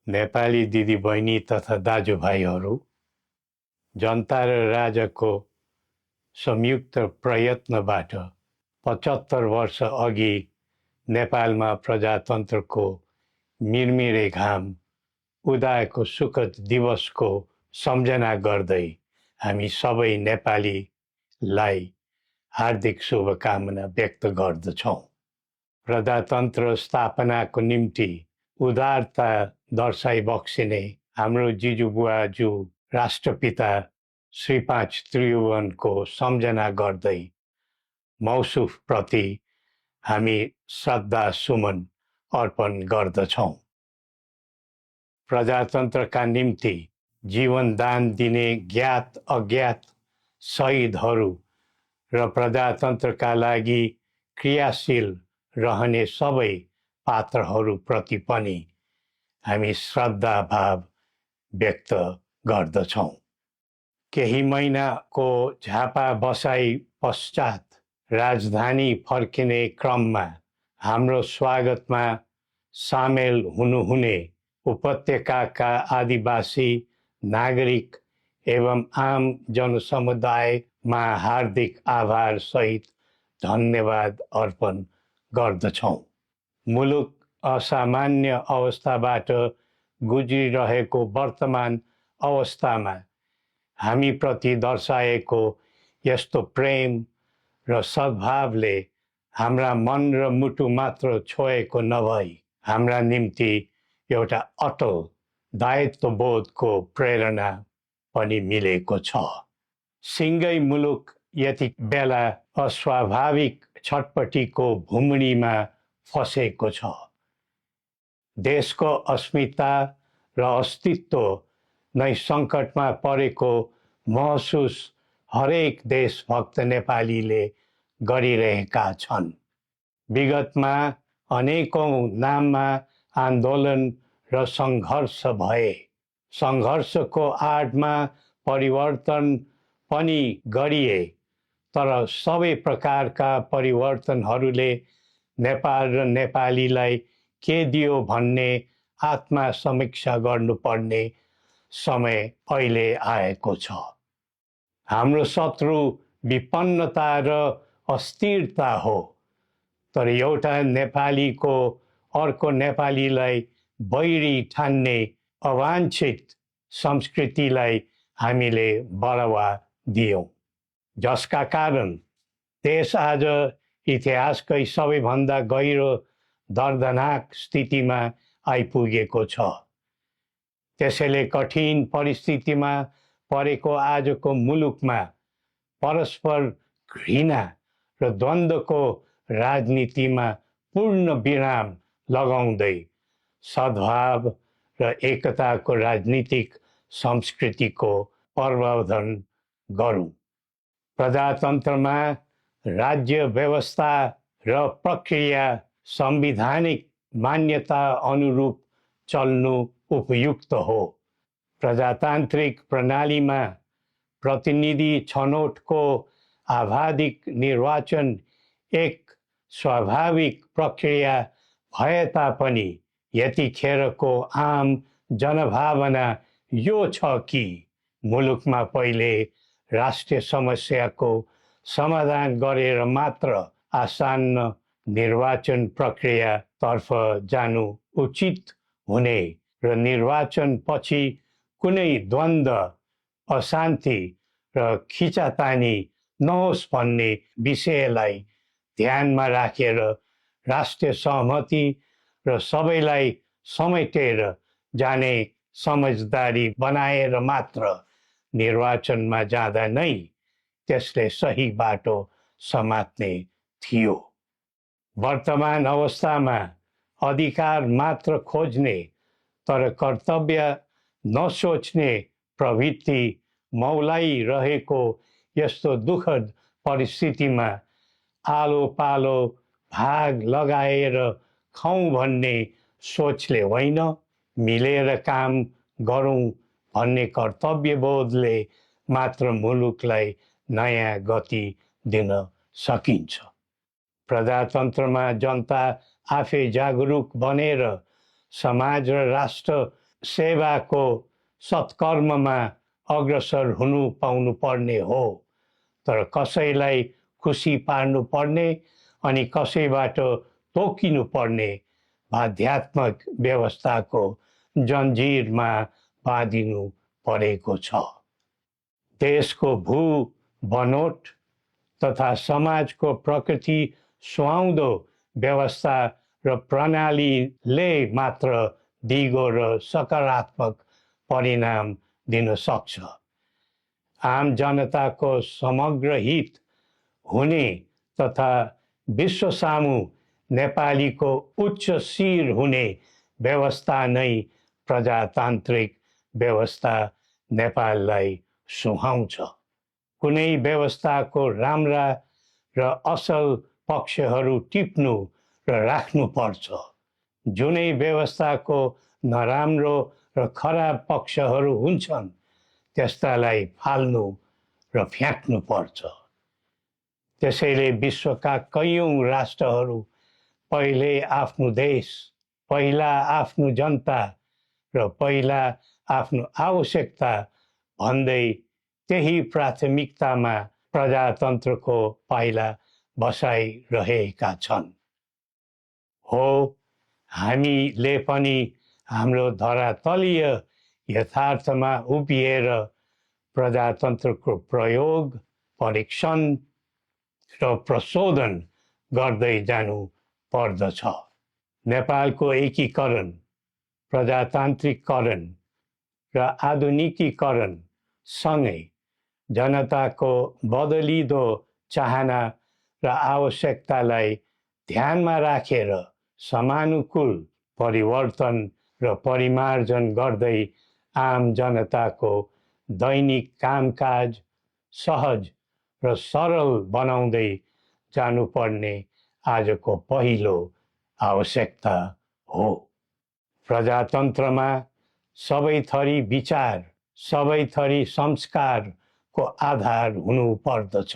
नेपाली दिदीबहिनी तथा दाजुभाइहरू, जनता र राजाको संयुक्त प्रयत्नबाट 75 वर्ष अघि नेपालमा प्रजातन्त्रको मिरमिरे घाम उदाएको सुखद दिवसको सम्झना गर्दै हामी सबै नेपालीलाई हार्दिक शुभकामना व्यक्त गर्दछौँ। प्रजातन्त्र स्थापनाको निम्ति उदारता दर्शाइ बक्सिने हाम्रो जिजुबुवाजू राष्ट्रपिता श्री 5 त्रिभुवनको सम्झना गर्दै मौसुफ प्रति हामी श्रद्धा सुमन अर्पण गर्दछौँ। प्रजातन्त्रका निम्ति जीवन दान दिने ज्ञात अज्ञात शहीदहरू र प्रजातन्त्रका लागि क्रियाशील रहने सबै पात्रहरूप्रति पनि हामी श्रद्धा भाव व्यक्त गर्दछौँ। केही महिनाको झापा बसाई पश्चात राजधानी फर्किने क्रममा हाम्रो स्वागतमा सामेल हुनुहुने उपत्यकाका आदिवासी नागरिक एवं आम जनसमुदायमा हार्दिक आभार सहित धन्यवाद अर्पण गर्दछौँ। मुलुक असामान्य अवस्थाबाट गुज्रिरहेको वर्तमान अवस्थामा हामीप्रति दर्शाएको यस्तो प्रेम र सद्भावले हाम्रा मन र मुटु मात्र छोएको नभई हाम्रा निम्ति एउटा अटल दायित्वबोधको प्रेरणा पनि मिलेको छ। सिङ्गै मुलुक यति बेला अस्वाभाविक छटपटीको भुमणीमा फसेको छ। देशको अस्मिता र अस्तित्व नै सङ्कटमा परेको महसुस हरेक देशभक्त नेपालीले गरिरहेका छन्। विगतमा अनेकौं नाममा आन्दोलन र सङ्घर्ष भए। सङ्घर्षको आडमा परिवर्तन पनि गरिए, तर सबै प्रकारका परिवर्तनहरूले नेपाल र नेपालीलाई के दियो भन्ने आत्मसमीक्षा गर्नुपर्ने समय अहिले आएको छ। हाम्रो शत्रु विपन्नता र अस्थिरता हो, तर एउटा नेपालीको अर्को नेपालीलाई बैरी ठान्ने अवाञ्छित संस्कृतिलाई हामीले बढावा दियौँ, जसका कारण देश आज इतिहासकै सबैभन्दा गहिरो दर्दनाक स्थितिमा आइपुगेको छ। त्यसैले कठिन परिस्थितिमा परेको आजको मुलुकमा परस्पर घृणा र द्वन्द्वको राजनीतिमा पूर्ण विराम लगाउँदै सद्भाव र एकताको राजनीतिक संस्कृतिको प्रवर्धन गरौँ। प्रजातन्त्रमा राज्य व्यवस्था र प्रक्रिया संवैधानिक मान्यता अनुरूप चल्नु उपयुक्त हो। प्रजातान्त्रिक प्रणालीमा प्रतिनिधि छनौटको आवाधिक निर्वाचन एक स्वाभाविक प्रक्रिया भए तापनि यतिखेरको आम जनभावना यो छ कि मुलुकमा पहिले राष्ट्रिय समस्याको समाधान गरेर मात्र आसन्न निर्वाचन प्रक्रियातर्फ जानु उचित हुने र निर्वाचन पछि कुनै द्वन्द्व, अशान्ति र खिचातानी नहोस् भन्ने विषयलाई ध्यानमा राखेर राष्ट्रिय सहमति र सबैलाई समेटेर जाने समझदारी बनाएर मात्र निर्वाचनमा जाँदा नै त्यसले सही बाटो समात्ने थियो। वर्तमान अवस्थामा अधिकार मात्र खोज्ने तर कर्तव्य नसोच्ने प्रवृत्ति मौलाइरहेको यस्तो दुःखद परिस्थितिमा आलो पालो भाग लगाएर खाउँ भन्ने सोचले होइन, मिलेर काम गरौँ भन्ने कर्तव्यबोधले मात्र मुलुकलाई नयाँ गति दिन सकिन्छ। प्रजातन्त्रमा जनता आफै जागरुक बनेर समाज र राष्ट्र सेवाको सत्कर्ममा अग्रसर हुनु पाउनु पर्ने हो, तर कसैलाई खुसी पार्नु पर्ने अनि कसैबाट तोकिनु पर्ने आध्यात्मिक व्यवस्थाको जन्जिरमा बाँधिनु परेको छ। देशको भू बनोट तथा समाजको प्रकृति सुहाउँदो व्यवस्था र प्रणालीले मात्र दिगो र सकारात्मक परिणाम दिन सक्छ। आम जनताको समग्र हित हुने तथा विश्व सामु नेपालीको उच्च शिर हुने व्यवस्था नै प्रजातान्त्रिक व्यवस्था नेपाललाई सुहाउँछ। कुनै व्यवस्थाको राम्रा र असल पक्षहरू टिप्नु र राख्नुपर्छ। जुनै व्यवस्थाको नराम्रो र खराब पक्षहरू हुन्छन् त्यस्तालाई फाल्नु र फ्याँक्नुपर्छ। त्यसैले विश्वका कैयौँ राष्ट्रहरू पहिले आफ्नो देश, पहिला आफ्नो जनता र पहिला आफ्नो आवश्यकता भन्दै त्यही प्राथमिकतामा प्रजातन्त्रको पाइला बसाइरहेका छन्। हो, हामीले पनि हाम्रो धरातलीय यथार्थमा उभिएर प्रजातन्त्रको प्रयोग, परीक्षण र प्रशोधन गर्दै जानु पर्दछ। नेपालको एकीकरण, प्रजातान्त्रिकरण र आधुनिकीकरण सँगै जनताको बदलिदो चाहना र आवश्यकतालाई ध्यानमा राखेर समानुकूल परिवर्तन र परिमार्जन गर्दै आम जनताको दैनिक कामकाज सहज र सरल बनाउँदै जानुपर्ने आजको पहिलो आवश्यकता हो। प्रजातन्त्रमा सबै थरी विचार, सबै थरी संस्कारको आधार हुनु पर्दछ।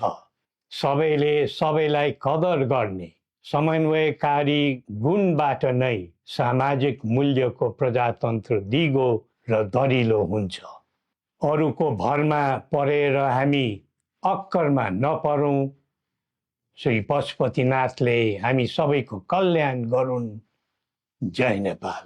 सबैले सबैलाई कदर गर्ने समन्वयकारी गुणबाट नै सामाजिक मूल्यको प्रजातन्त्र दिगो र दरिलो हुन्छ। अरूको भरमा परेर हामी अक्करमा नपरौँ। श्री पशुपतिनाथले हामी सबैको कल्याण गरून्। जय नेपाल।